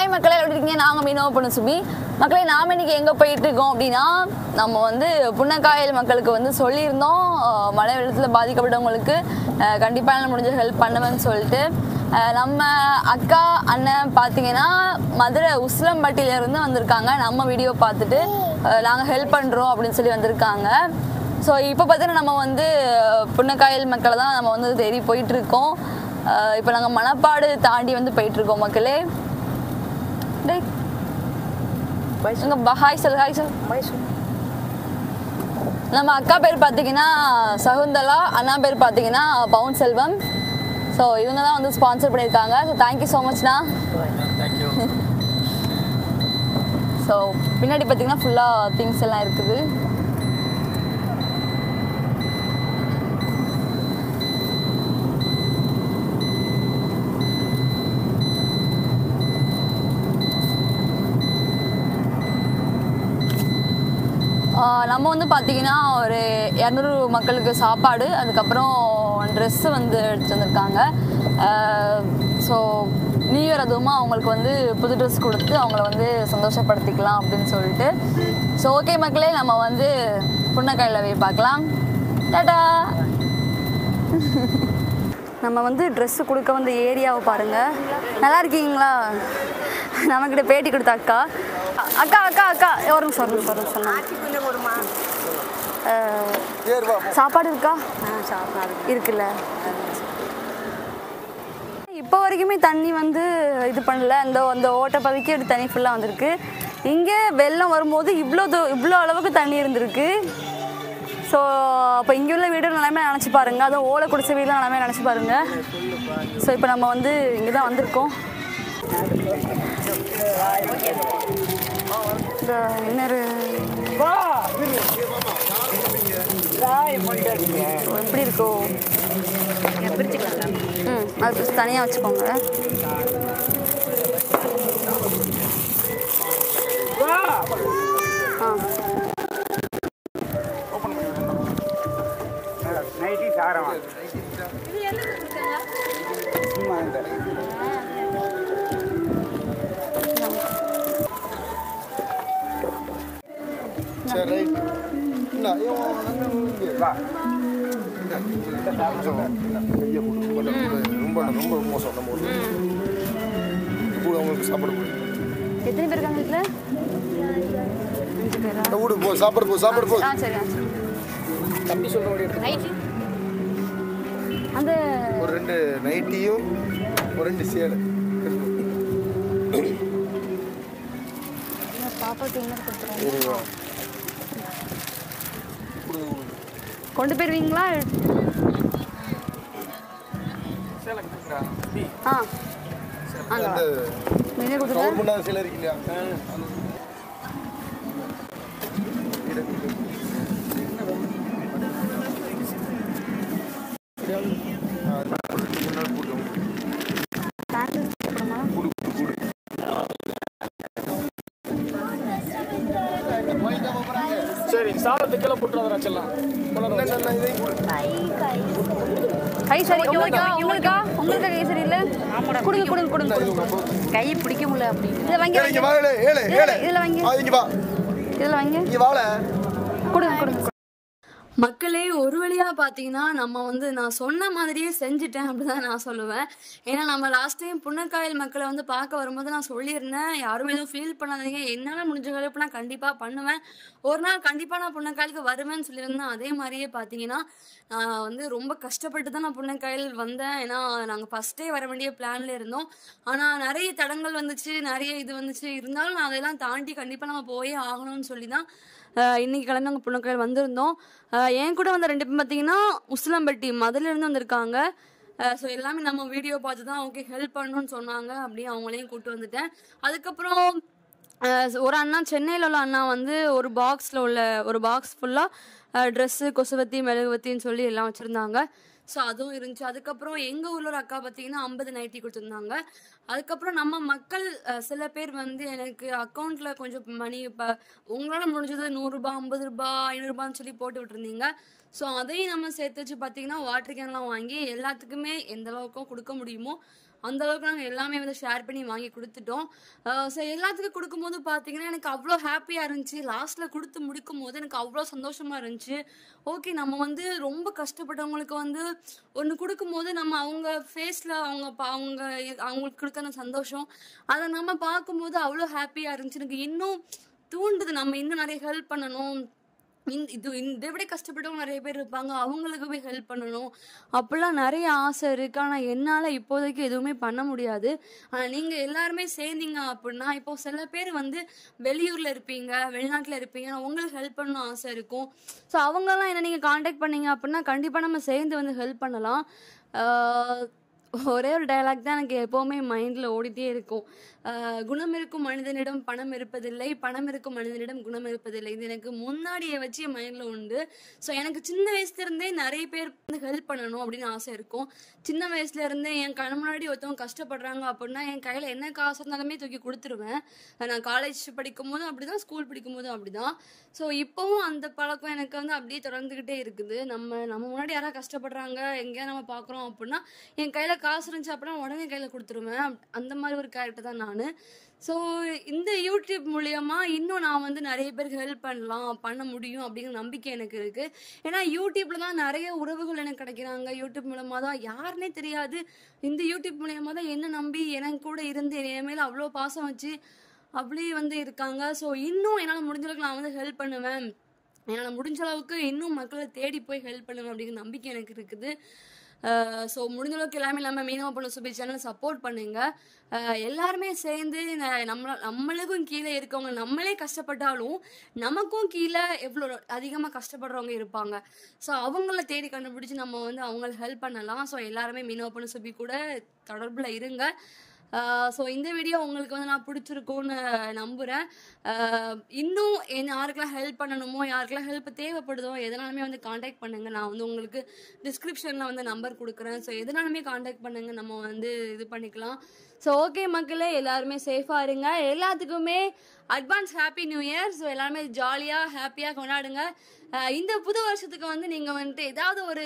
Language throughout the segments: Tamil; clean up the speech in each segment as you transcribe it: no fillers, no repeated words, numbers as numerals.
ஹாய் மக்களே, எப்படி இருக்கீங்க? நாங்கள் மீனவ பொண்ணு சுபி. மக்களே, நாம் இன்றைக்கி எங்கே போயிட்டுருக்கோம் அப்படின்னா, நம்ம வந்து புன்னக்காயல் மக்களுக்கு வந்து சொல்லியிருந்தோம் மழை வெள்ளத்தில் பாதிக்கப்பட்டவங்களுக்கு கண்டிப்பாக என்ன முடிஞ்ச ஹெல்ப் பண்ணுவேன்னு சொல்லிட்டு. நம்ம அக்கா அண்ணன் பார்த்தீங்கன்னா மதுரை உசிலம்பட்டியிலேருந்து வந்திருக்காங்க. நம்ம வீடியோ பார்த்துட்டு நாங்கள் ஹெல்ப் பண்ணுறோம் அப்படின்னு சொல்லி வந்திருக்காங்க. ஸோ இப்போ பார்த்தீங்கன்னா நம்ம வந்து புன்னக்காயல் மக்களை தான் நம்ம வந்து தேடி போயிட்டுருக்கோம். இப்போ நாங்கள் மணப்பாடு தாண்டி வந்து போயிட்டுருக்கோம் மக்களே. ஹாய் சொல். நம்ம அக்கா பேர் பார்த்தீங்கன்னா சகுந்தலா, அண்ணா பேர் பார்த்தீங்கன்னா பவுன் செல்வம். ஸோ இவங்க தான் வந்து ஸ்பான்சர் பண்ணியிருக்காங்க. ஸோ தேங்க்யூ ஸோ மச்ண்ணா. ஸோ பின்னாடி பார்த்தீங்கன்னா ஃபுல்லாக திங்ஸ் எல்லாம் இருக்குது. நம்ம வந்து பார்த்திங்கன்னா ஒரு 200 மக்களுக்கு சாப்பாடு, அதுக்கப்புறம் ட்ரெஸ்ஸு வந்து எடுத்துகிட்டு வந்திருக்காங்க. ஸோ நியூ இயர் அதுவுமா அவங்களுக்கு வந்து புது ட்ரெஸ் கொடுத்து அவங்கள வந்து சந்தோஷப்படுத்திக்கலாம் அப்படின்னு சொல்லிட்டு. ஸோ ஓகே மக்களே, நம்ம வந்து புன்னக்காயில் போய் பார்க்கலாம். டாடா. நம்ம வந்து ட்ரெஸ்ஸு கொடுக்க வந்த ஏரியாவை பாருங்கள். நல்லா இருக்கீங்களா? நம்மக்கிட்ட பேட்டி கொடுத்த அக்கா ஒரு நிமிஷம் சாப்பாடு இருக்கா? இருக்குல்ல. இப்போ வரைக்குமே தண்ணி வந்து இது பண்ணல. அந்த ஓட்டை பகுதிக்கு தண்ணி ஃபுல்லாக வந்திருக்கு. இங்கே வெள்ளம் வரும்போது இவ்வளோ அளவுக்கு தண்ணி இருந்திருக்கு. ஸோ அப்போ இங்கே உள்ள வீடு நிலைமை நினச்சி பாருங்கள். அதுவும் ஓலை குடிசை வீடுலாம் நிலைமை நினச்சி பாருங்கள். ஸோ இப்போ நம்ம வந்து இங்கே தான் வந்திருக்கோம். இந்த இன்னொரு எப்படி இருக்கோ அது தனியாக வச்சுக்கோங்க. ரொம்ப மோசம். சாப்பாடு எத்தனை பேர் இருக்காங்க வீட்டில்? 5 பேரா? சாப்பாடு போ. சரி. தம்பி சொல்ற அந்த ஒரு 2 நைட்டியும் ஒரு 2 சேலை. பாப்பாக்கு என்ன கொடுத்துருவோம்? கொண்டு போயிருவீங்களா? சேலை இருக்கு இல்லையா? சரி, சாதத்துக்குள்ள போட்டுறதா செல்லாம். கை சரி உங்களுக்கா கை சரி இல்ல? கொடுங்க. கை பிடிக்க முடியல. அப்படி இதில் வாங்கி கொடுங்க. மக்களே, ஒரு வழியாக பார்த்தீங்கன்னா நம்ம வந்து நான் சொன்ன மாதிரியே செஞ்சுட்டேன் அப்படிதான் நான் சொல்லுவேன். ஏன்னா நம்ம லாஸ்ட் டைம் புன்னக்காயல் மக்களை வந்து பார்க்க வரும்போது நான் சொல்லியிருந்தேன், யாருமே எதுவும் ஃபீல் பண்ணாதீங்க, என்னால் முடிஞ்ச ஹெல்ப் நான் கண்டிப்பாக பண்ணுவேன், ஒரு நாள் கண்டிப்பாக நான் புன்னக்காயலுக்கு வருவேன்னு சொல்லியிருந்தேன். அதே மாதிரியே பார்த்தீங்கன்னா நான் வந்து ரொம்ப கஷ்டப்பட்டு தான் நான் புன்னக்காயல் வந்தேன். ஏன்னா நாங்கள் ஃபஸ்ட்டே வர வேண்டிய பிளானில் இருந்தோம். ஆனால் நிறைய தடங்கள் வந்துச்சு, நிறைய இது வந்துச்சு. இருந்தாலும் நான் அதெல்லாம் தாண்டி கண்டிப்பாக நம்ம போயே ஆகணும்னு சொல்லி தான் இன்னைக்கு கிளம்பி நாங்கள் புன்னக்காயல் வந்திருந்தோம். என் கூட வந்த 2 பேர் பார்த்தீங்கன்னா உசிலம்பட்டி மதுரையிலேருந்து வந்திருக்காங்க. ஸோ எல்லாமே நம்ம வீடியோ பார்த்து தான் ஓகே ஹெல்ப் பண்ணணும்னு சொன்னாங்க. அப்படியே அவங்களையும் கூப்பிட்டு வந்துட்டேன். அதுக்கப்புறம் ஒரு அண்ணா, சென்னையில் உள்ள அண்ணா வந்து ஒரு பாக்ஸ் ஃபுல்லாக ட்ரெஸ்ஸு, கொசுவத்தி, மெழுகுவத்தின்னு சொல்லி எல்லாம் வச்சுருந்தாங்க. ஸோ அதுவும் இருந்துச்சு. அதுக்கப்புறம் எங்கள் ஊரில் ஒரு அக்கா பார்த்தீங்கன்னா 50 நைட்டி கொடுத்துருந்தாங்க. அதுக்கப்புறம் நம்ம மக்கள் சில பேர் வந்து எனக்கு அக்கௌண்ட்டில் கொஞ்சம் மணி இப்போ உங்களால் முடிஞ்சது 100 ரூபா, 50 ரூபா, 500 ரூபான்னு சொல்லி போட்டு விட்டுருந்தீங்க. ஸோ அதையும் நம்ம சேர்த்து வச்சு பார்த்தீங்கன்னா வாட்டர் கேன்லாம் வாங்கி எல்லாத்துக்குமே எந்த அளவுக்கும் கொடுக்க முடியுமோ அந்த அளவுக்கு நாங்கள் எல்லாமே வந்து ஷேர் பண்ணி வாங்கி கொடுத்துட்டோம். ஸோ எல்லாத்துக்கும் கொடுக்கும்போது பார்த்தீங்கன்னா எனக்கு அவ்வளோ ஹாப்பியாக இருந்துச்சு. லாஸ்ட்டில் கொடுத்து முடிக்கும் போது எனக்கு அவ்வளோ சந்தோஷமாக இருந்துச்சு. ஓகே, நம்ம வந்து ரொம்ப கஷ்டப்பட்டவங்களுக்கு வந்து ஒன்று கொடுக்கும்போது நம்ம அவங்க ஃபேஸில் அவங்களுக்கு கொடுக்குற அந்த சந்தோஷம் அதை நம்ம பார்க்கும்போது அவ்வளோ ஹாப்பியாக இருந்துச்சு. எனக்கு இன்னும் தூண்டுது நம்ம இன்னும் நிறைய ஹெல்ப் பண்ணணும். இதை விட கஷ்டப்பட்டவங்க நிறைய பேர் இருப்பாங்க, அவங்களுக்கு போய் ஹெல்ப் பண்ணணும் அப்படிலாம் நிறைய ஆசை இருக்குது. ஆனால் என்னால் இப்போதைக்கு எதுவுமே பண்ண முடியாது. ஆனால் நீங்கள் எல்லாருமே சேர்ந்தீங்க அப்படின்னா, இப்போ சில பேர் வந்து வெளியூரில் இருப்பீங்க, வெளிநாட்டில் இருப்பீங்க, உங்களுக்கு ஹெல்ப் பண்ணணும் ஆசை இருக்கும். ஸோ அவங்கெல்லாம் என்ன நீங்கள் காண்டாக்ட் பண்ணீங்க அப்படின்னா கண்டிப்பாக நம்ம சேர்ந்து வந்து ஹெல்ப் பண்ணலாம். ஒரே ஒரு டயலாக் தான் எனக்கு எப்போவுமே மைண்டில் ஓடிட்டே இருக்கும். குணம் இருக்கும் மனிதனிடம் பணம் இருப்பதில்லை, பணம் இருக்கும் மனிதனிடம் குணம் இருப்பதில்லை. இது எனக்கு முன்னாடியே வச்சு என் மைண்டில் உண்டு. ஸோ எனக்கு சின்ன வயசுலேருந்தே நிறைய பேர் வந்து ஹெல்ப் பண்ணணும் அப்படின்னு ஆசை இருக்கும். சின்ன வயசுலேருந்தே என் கண் முன்னாடி ஒருத்தவங்க கஷ்டப்படுறாங்க அப்படின்னா என் கையில் என்ன காசு இருந்தாலுமே தூக்கி கொடுத்துருவேன். நான் காலேஜ் படிக்கும் போதும் அப்படி தான், ஸ்கூல் படிக்கும் போதும் அப்படி தான். ஸோ இப்போவும் அந்த பழக்கம் எனக்கு வந்து அப்படியே தொடர்ந்துக்கிட்டே இருக்குது. நம்ம முன்னாடி யாராவது கஷ்டப்படுறாங்க எங்கேயா நம்ம பார்க்குறோம் அப்படின்னா என் கையில் காசு இருந்துச்சு அப்படின்னா உடனே கையில் கொடுத்துருவேன். அந்த மாதிரி ஒரு கேரக்டர் தான் நான். ஸோ இந்த யூடியூப் மூலமா இன்னும் நான் வந்து நிறைய பேருக்கு ஹெல்ப் பண்ண முடியும் அப்படிங்கிற நம்பிக்கை எனக்கு இருக்குது. ஏன்னா யூடியூப்ல தான் நிறைய உறவுகள் எனக்கு கிடைக்கிறாங்க. யூடியூப் மூலமாக தான் யாருன்னே தெரியாது, இந்த யூடியூப் மூலயமா தான் என்ன நம்பி எனக்கு கூட இருந்து என் மேலே அவ்வளோ பாசம் வச்சு அப்படி வந்து இருக்காங்க. ஸோ இன்னும் என்னால் முடிஞ்ச அளவுக்கு நான் வந்து ஹெல்ப் பண்ணுவேன். என்னால் முடிஞ்ச அளவுக்கு இன்னும் மக்களை தேடி போய் ஹெல்ப் பண்ணுவேன் அப்படிங்கிற நம்பிக்கை எனக்கு இருக்குது. ஸோ முடிஞ்ச அளவுக்கு எல்லாமே நம்ம மீனவ பொண்ணு சுபி சேனல் சப்போர்ட் பண்ணுங்க. எல்லாருமே சேர்ந்து நம்மளுக்கும் கீழே இருக்கவங்க, நம்மளே கஷ்டப்பட்டாலும் நமக்கும் கீழே எவ்வளோ அதிகமாக கஷ்டப்படுறவங்க இருப்பாங்க. ஸோ அவங்கள தேடி கண்டுபிடிச்சி நம்ம வந்து அவங்களுக்கு ஹெல்ப் பண்ணலாம். ஸோ எல்லாருமே மீனவ பொண்ணு சுபி கூட தொடர்பில் இருங்க. ஸோ இந்த வீடியோ உங்களுக்கு வந்து நான் பிடிச்சிருக்கும்னு நம்புகிறேன். இன்னும் யாருக்கெல்லாம் ஹெல்ப் பண்ணணுமோ, யாருக்கெல்லாம் ஹெல்ப் தேவைப்படுதோ எதனாலுமே வந்து காண்டாக்ட் பண்ணுங்கள். நான் வந்து உங்களுக்கு டிஸ்கிரிப்ஷனில் வந்து நம்பர் கொடுக்குறேன். ஸோ எதனாலுமே காண்டாக்ட் பண்ணுங்கள், நம்ம வந்து இது பண்ணிக்கலாம். ஸோ ஓகே மக்களே, எல்லாருமே சேஃபாக இருங்க. எல்லாத்துக்குமே advance happy new year. So எல்லாருமே ஜாலியாக ஹாப்பியாக கொண்டாடுங்க. இந்த புது வருஷத்துக்கு வந்து நீங்கள் வந்துட்டு ஏதாவது ஒரு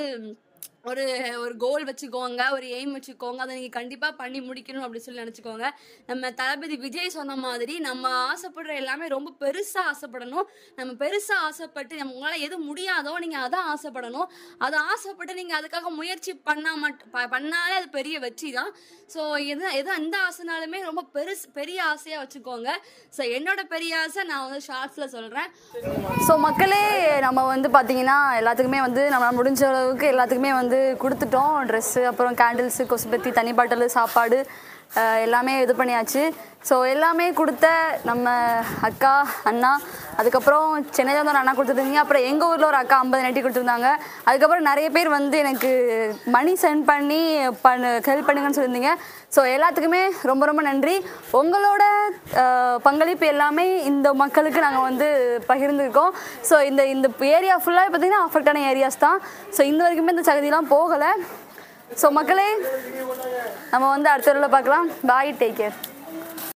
கோல் வச்சுக்கோங்க, ஒரு எய்ம் வச்சுக்கோங்க. அதை நீங்கள் கண்டிப்பாக பண்ணி முடிக்கணும் அப்படின்னு சொல்லி நினச்சிக்கோங்க. நம்ம தளபதி விஜய் சொன்ன மாதிரி நம்ம ஆசைப்படுற எல்லாமே ரொம்ப பெருசாக ஆசைப்படணும். நம்ம பெருசாக ஆசைப்பட்டு உங்களால் எது முடியாதோ நீங்கள் அதான் ஆசைப்படணும். அதை ஆசைப்பட்டு நீங்கள் அதுக்காக முயற்சி பண்ணாலே அது பெரிய வெற்றி தான். ஸோ எந்த ஆசைனாலுமே ரொம்ப பெரிய ஆசையாக வச்சுக்கோங்க. ஸோ என்னோட பெரிய ஆசை நான் வந்து ஷார்ட்ஸில் சொல்கிறேன். ஸோ மக்களே, நம்ம வந்து பார்த்தீங்கன்னா எல்லாத்துக்குமே வந்து நம்மளால் முடிஞ்ச அளவுக்கு எல்லாத்துக்குமே வந்து கொடுத்துட்டோம். ட்ரெஸ்ஸு, அப்புறம் கேண்டில்ஸு, கொசுபத்தி, தண்ணி பாட்டில், சாப்பாடு எல்லாமே இது பண்ணியாச்சு. ஸோ எல்லாமே கொடுத்த நம்ம அக்கா, அண்ணா, அதுக்கப்புறம் சென்னையில் வந்து ஒரு அண்ணா கொடுத்துருந்தீங்க. அப்புறம் எங்கள் ஊரில் ஒரு அக்கா 50 நட்டி கொடுத்துருந்தாங்க. அதுக்கப்புறம் நிறைய பேர் வந்து எனக்கு மணி சென்ட் பண்ணி ஹெல்ப் பண்ணுங்கன்னு சொல்லியிருந்தீங்க. ஸோ எல்லாத்துக்குமே ரொம்ப ரொம்ப நன்றி. உங்களோட பங்களிப்பு எல்லாமே இந்த மக்களுக்கு நாங்கள் வந்து பகிர்ந்துருக்கோம். ஸோ இந்த ஏரியா ஃபுல்லாக பார்த்திங்கன்னா அஃபெக்டான ஏரியாஸ் தான். ஸோ இந்த வரைக்குமே இந்த சகதியெலாம் போகலை. ஸோ மக்களே, நம்ம வந்து அடுத்த வீடியோவில் பார்க்கலாம். பாய், டேக் கேர்.